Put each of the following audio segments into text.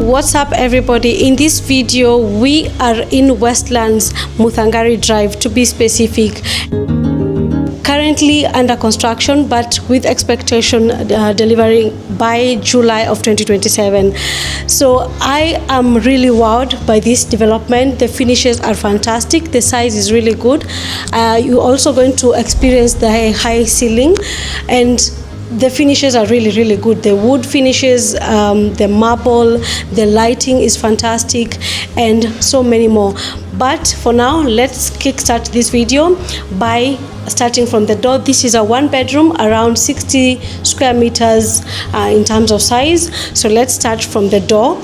What's up everybody? In this video we are in Westlands, Muthangari Drive to be specific. Currently under construction, but with expectation delivering by July of 2027. So I am really wowed by this development. The finishes are fantastic. The size is really good. You're also going to experience the high ceiling, and the finishes are really good. The wood finishes, the marble, the lighting is fantastic, and so many more. But for now, let's kickstart this video by starting from the door. This is a one bedroom, around 60 square meters in terms of size. So let's start from the door.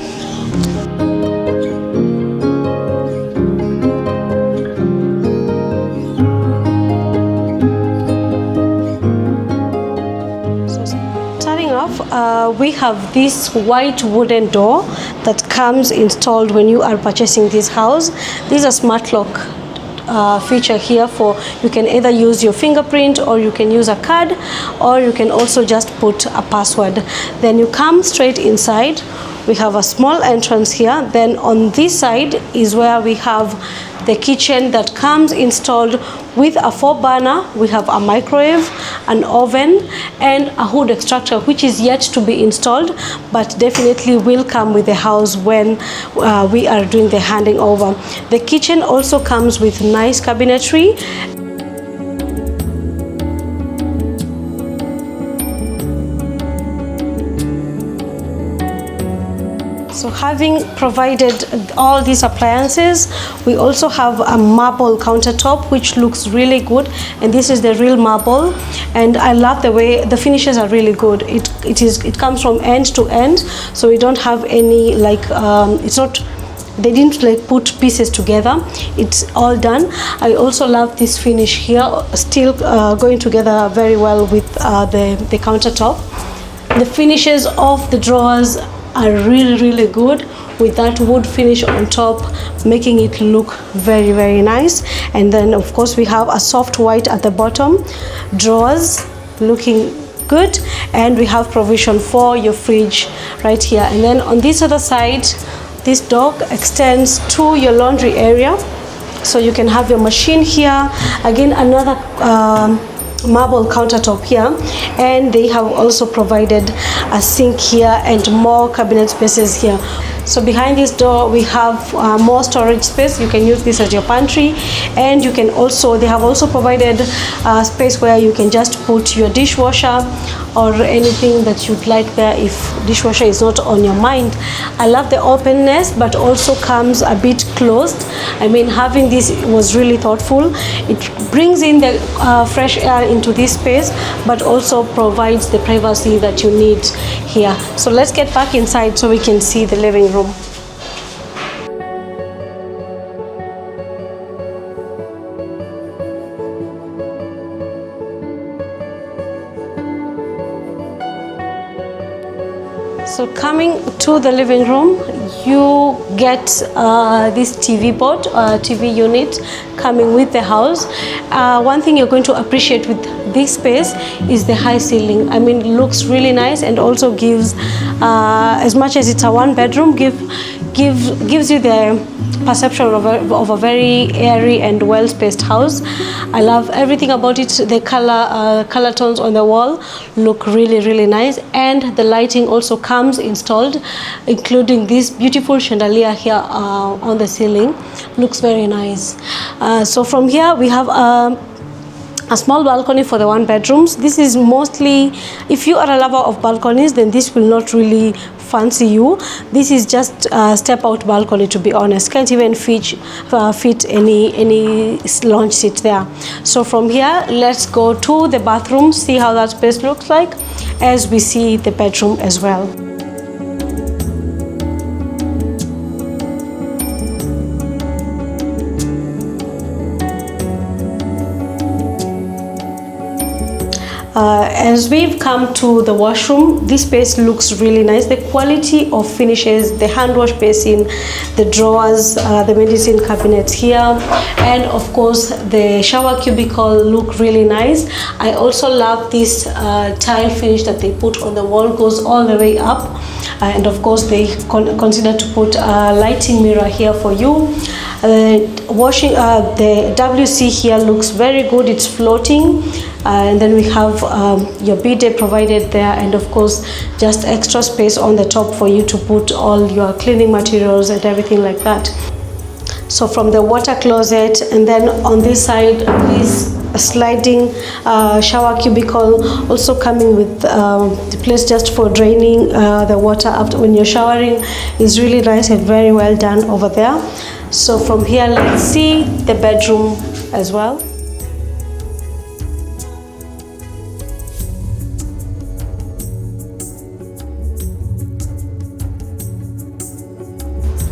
We have this white wooden door that comes installed when you are purchasing this house. This is a smart lock feature here. For you can either use your fingerprint, or you can use a card, or you can also just put a password. Then you come straight inside. We have a small entrance here. Then on this side is where we have the kitchen that comes installed with a 4-burner. We have a microwave, an oven, and a hood extractor, which is yet to be installed, but definitely will come with the house when we are doing the handing over. The kitchen also comes with nice cabinetry. So having provided all these appliances, we also have a marble countertop, which looks really good, and this is the real marble, and I love the way the finishes are really good. It comes from end to end, so we don't have any it's not, they didn't put pieces together. It's all done. I also love this finish here, still going together very well with the countertop. The finishes of the drawers are really good, with that wood finish on top, making it look very nice. And then of course we have a soft white at the bottom, drawers looking good, and we have provision for your fridge right here. And then on this other side, this door extends to your laundry area, so you can have your machine here. Again, another marble countertop here, and they have also provided a sink here and more cabinet spaces here. So behind this door we have more storage space. You can use this as your pantry, and you can also, they have also provided a space where you can just put your dishwasher or anything that you'd like there if dishwasher is not on your mind. I love the openness, but also comes a bit closed. I mean, having this was really thoughtful. It brings in the fresh air into this space, but also provides the privacy that you need here. So let's get back inside so we can see the living room. So coming to the living room, you get this TV board, TV unit coming with the house. One thing you're going to appreciate with this space is the high ceiling. I mean, it looks really nice, and also gives, as much as it's a one bedroom, gives you the perception of a very airy and well-spaced house. I love everything about it. The color tones on the wall look really nice, and the lighting also comes installed, including this beautiful chandelier here on the ceiling. Looks very nice. So from here we have a small balcony for the one bedrooms. This is mostly, if you are a lover of balconies, then this will not really fancy you. This is just a step out balcony, to be honest. Can't even fit any lounge seat there. So from here, let's go to the bathroom, see how that space looks like, as we see the bedroom as well. As we've come to the washroom, this space looks really nice. The quality of finishes, the hand wash basin, the drawers, the medicine cabinets here, and of course the shower cubicle look really nice. I also love this tile finish that they put on the wall, goes all the way up, and of course they consider to put a lighting mirror here for you. The WC here looks very good, it's floating, and then we have your bidet provided there, and of course just extra space on the top for you to put all your cleaning materials and everything like that. So from the water closet, and then on this side is a sliding shower cubicle, also coming with the place just for draining the water after when you're showering. Is really nice and very well done over there. So from here, let's see the bedroom as well.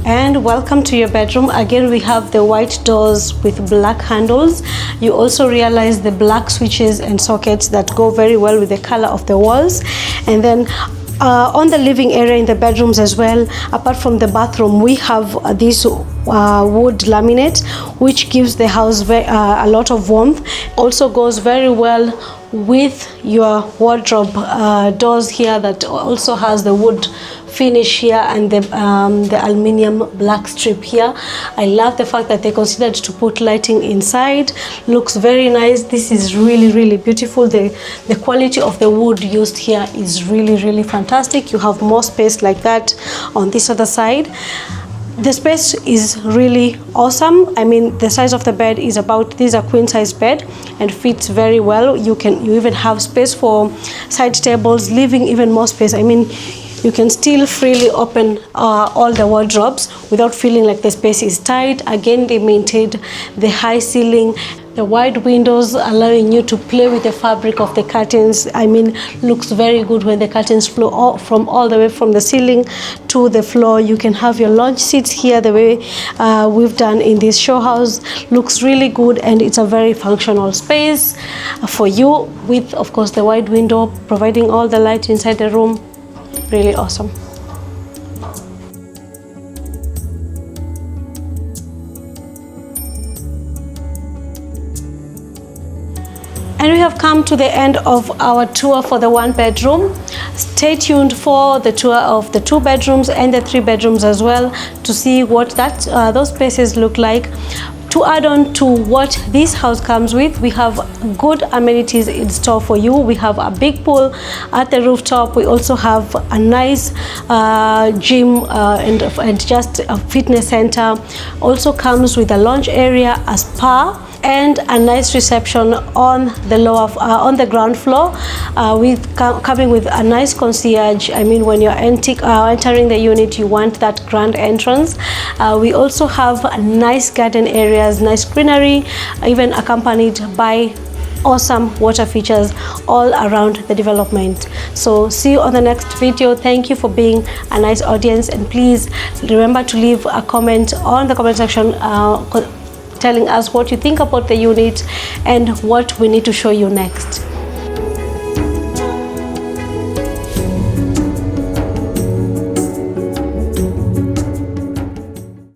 And welcome to your bedroom. Again, we have the white doors with black handles. You also realize the black switches and sockets that go very well with the color of the walls. And then on the living area in the bedrooms as well, apart from the bathroom, we have this wood laminate, which gives the house a lot of warmth. Also goes very well with your wardrobe doors here, that also has the wood finish here and the aluminium black strip here. I love the fact that they considered to put lighting inside. Looks very nice. This is really beautiful. The quality of the wood used here is really fantastic. You have more space like that on this other side. The space is really awesome. I mean, the size of the bed is this is a queen size bed and fits very well. You even have space for side tables, leaving even more space. I mean, you can still freely open all the wardrobes without feeling like the space is tight. Again, they maintained the high ceiling, the wide windows allowing you to play with the fabric of the curtains. I mean, looks very good when the curtains flow from all the way from the ceiling to the floor. You can have your lounge seats here the way we've done in this show house. Looks really good, and it's a very functional space for you, with of course the wide window providing all the light inside the room. Really awesome. And we have come to the end of our tour for the one bedroom. Stay tuned for the tour of the two bedrooms and the three bedrooms as well, to see what those spaces look like. To add on to what this house comes with, we have good amenities in store for you. We have a big pool at the rooftop. We also have a nice gym and just a fitness center. Also comes with a lounge area, a spa, and a nice reception on the ground floor, coming with a nice concierge. I mean, when you're entering the unit, you want that grand entrance. We also have a nice garden areas, nice greenery, even accompanied by awesome water features all around the development. So see you on the next video. Thank you for being a nice audience, and please remember to leave a comment on the comment section telling us what you think about the unit and what we need to show you next.